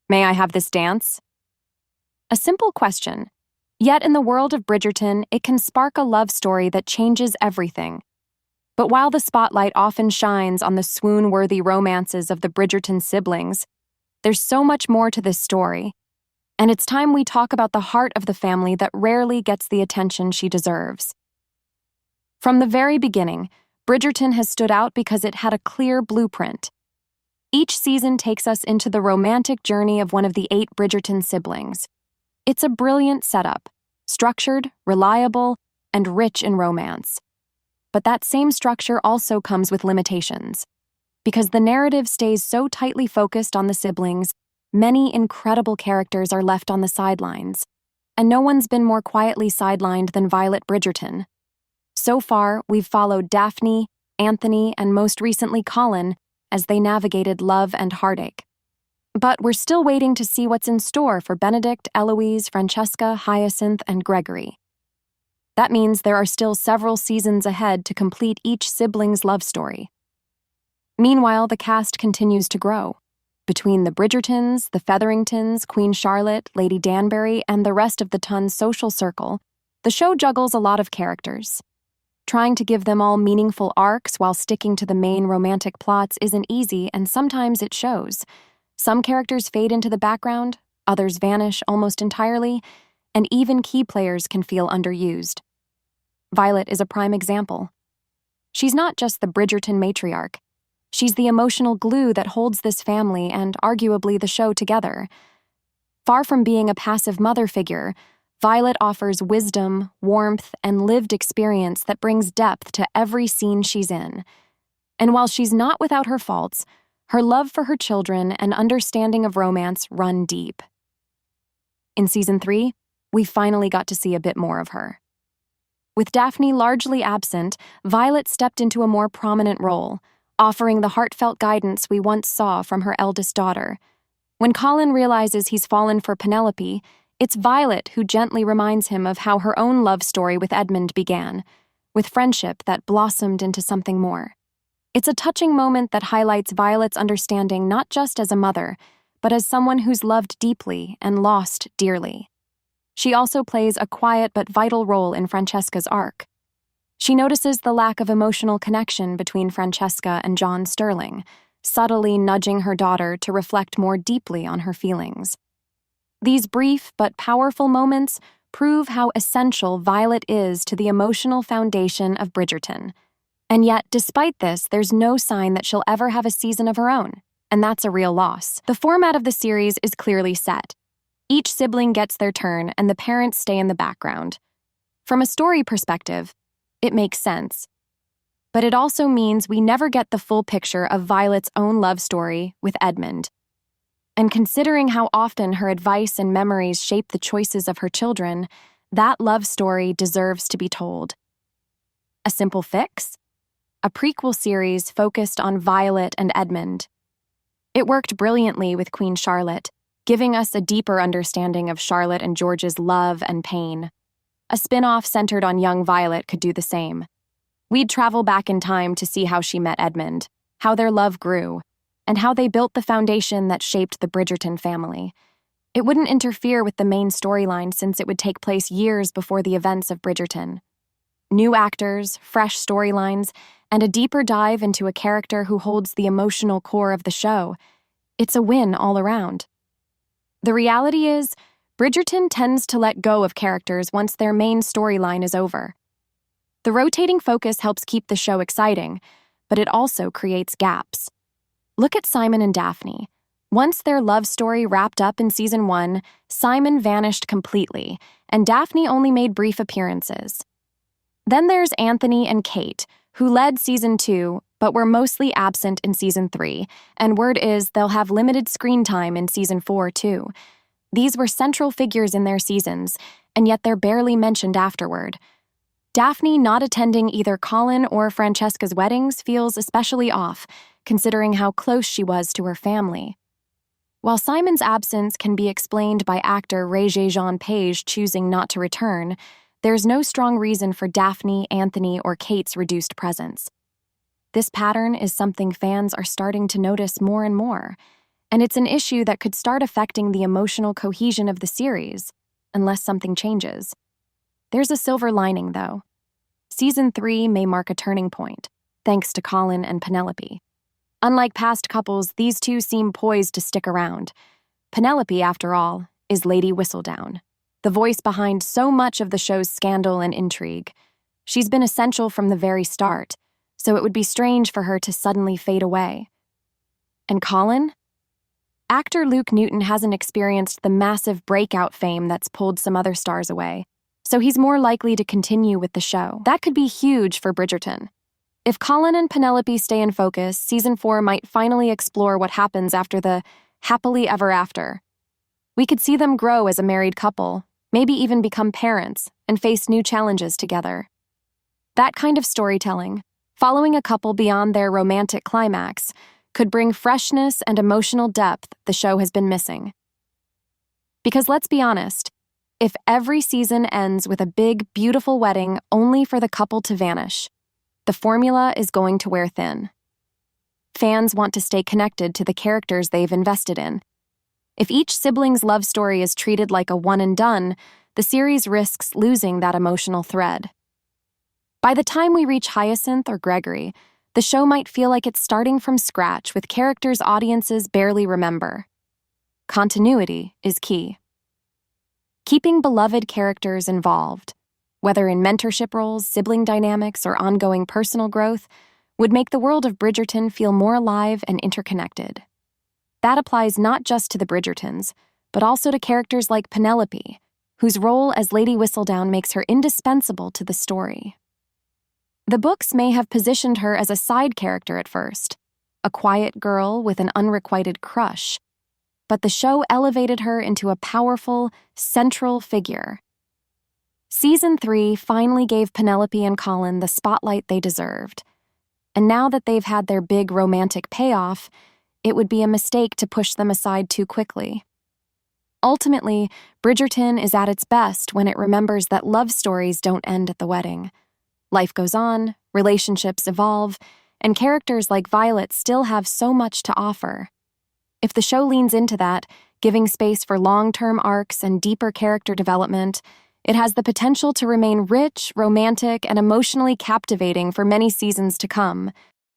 May I have this dance? A simple question. Yet in the world of Bridgerton, it can spark a love story that changes everything. But while the spotlight often shines on the swoon-worthy romances of the Bridgerton siblings, there's so much more to this story. And it's time we talk about the heart of the family that rarely gets the attention she deserves. From the very beginning, Bridgerton has stood out because it had a clear blueprint. Each season takes us into the romantic journey of one of the 8 Bridgerton siblings. It's a brilliant setup, structured, reliable, and rich in romance. But that same structure also comes with limitations. Because the narrative stays so tightly focused on the siblings, many incredible characters are left on the sidelines. And no one's been more quietly sidelined than Violet Bridgerton. So far, we've followed Daphne, Anthony, and most recently Colin as they navigated love and heartache. But we're still waiting to see what's in store for Benedict, Eloise, Francesca, Hyacinth, and Gregory. That means there are still several seasons ahead to complete each sibling's love story. Meanwhile, the cast continues to grow. Between the Bridgertons, the Featheringtons, Queen Charlotte, Lady Danbury, and the rest of the Tun's social circle, the show juggles a lot of characters. Trying to give them all meaningful arcs while sticking to the main romantic plots isn't easy, and sometimes it shows. Some characters fade into the background, others vanish almost entirely, and even key players can feel underused. Violet is a prime example. She's not just the Bridgerton matriarch. She's the emotional glue that holds this family and arguably the show together. Far from being a passive mother figure, Violet offers wisdom, warmth, and lived experience that brings depth to every scene she's in. And while she's not without her faults, her love for her children and understanding of romance run deep. In Season 3, we finally got to see a bit more of her. With Daphne largely absent, Violet stepped into a more prominent role, offering the heartfelt guidance we once saw from her eldest daughter. When Colin realizes he's fallen for Penelope, it's Violet who gently reminds him of how her own love story with Edmund began, with friendship that blossomed into something more. It's a touching moment that highlights Violet's understanding not just as a mother, but as someone who's loved deeply and lost dearly. She also plays a quiet but vital role in Francesca's arc. She notices the lack of emotional connection between Francesca and John Sterling, subtly nudging her daughter to reflect more deeply on her feelings. These brief but powerful moments prove how essential Violet is to the emotional foundation of Bridgerton. And yet, despite this, there's no sign that she'll ever have a season of her own, and that's a real loss. The format of the series is clearly set. Each sibling gets their turn, and the parents stay in the background. From a story perspective, it makes sense. But it also means we never get the full picture of Violet's own love story with Edmund. And considering how often her advice and memories shape the choices of her children, that love story deserves to be told. A simple fix? A prequel series focused on Violet and Edmund. It worked brilliantly with Queen Charlotte, giving us a deeper understanding of Charlotte and George's love and pain. A spin-off centered on young Violet could do the same. We'd travel back in time to see how she met Edmund, how their love grew, and how they built the foundation that shaped the Bridgerton family. It wouldn't interfere with the main storyline since it would take place years before the events of Bridgerton. New actors, fresh storylines, and a deeper dive into a character who holds the emotional core of the show. It's a win all around. The reality is, Bridgerton tends to let go of characters once their main storyline is over. The rotating focus helps keep the show exciting, but it also creates gaps. Look at Simon and Daphne. Once their love story wrapped up in Season 1, Simon vanished completely, and Daphne only made brief appearances. Then there's Anthony and Kate, who led Season 2, but were mostly absent in Season 3, and word is they'll have limited screen time in Season 4, too. These were central figures in their seasons, and yet they're barely mentioned afterward. Daphne not attending either Colin or Francesca's weddings feels especially off, considering how close she was to her family. While Simon's absence can be explained by actor Regé-Jean Page choosing not to return, there's no strong reason for Daphne, Anthony, or Kate's reduced presence. This pattern is something fans are starting to notice more and more. And it's an issue that could start affecting the emotional cohesion of the series, unless something changes. There's a silver lining, though. Season 3 may mark a turning point, thanks to Colin and Penelope. Unlike past couples, these two seem poised to stick around. Penelope, after all, is Lady Whistledown, the voice behind so much of the show's scandal and intrigue. She's been essential from the very start, so it would be strange for her to suddenly fade away. And Colin? Actor Luke Newton hasn't experienced the massive breakout fame that's pulled some other stars away, so he's more likely to continue with the show. That could be huge for Bridgerton. If Colin and Penelope stay in focus, Season 4 might finally explore what happens after the happily ever after. We could see them grow as a married couple, maybe even become parents, and face new challenges together. That kind of storytelling, following a couple beyond their romantic climax, could bring freshness and emotional depth the show has been missing. Because let's be honest, if every season ends with a big, beautiful wedding only for the couple to vanish, the formula is going to wear thin. Fans want to stay connected to the characters they've invested in. If each sibling's love story is treated like a one and done, the series risks losing that emotional thread. By the time we reach Hyacinth or Gregory, the show might feel like it's starting from scratch with characters audiences barely remember. Continuity is key. Keeping beloved characters involved, whether in mentorship roles, sibling dynamics, or ongoing personal growth, would make the world of Bridgerton feel more alive and interconnected. That applies not just to the Bridgertons, but also to characters like Penelope, whose role as Lady Whistledown makes her indispensable to the story. The books may have positioned her as a side character at first, a quiet girl with an unrequited crush, but the show elevated her into a powerful, central figure. Season 3 finally gave Penelope and Colin the spotlight they deserved, and now that they've had their big romantic payoff, it would be a mistake to push them aside too quickly. Ultimately, Bridgerton is at its best when it remembers that love stories don't end at the wedding. Life goes on, relationships evolve, and characters like Violet still have so much to offer. If the show leans into that, giving space for long-term arcs and deeper character development, it has the potential to remain rich, romantic, and emotionally captivating for many seasons to come.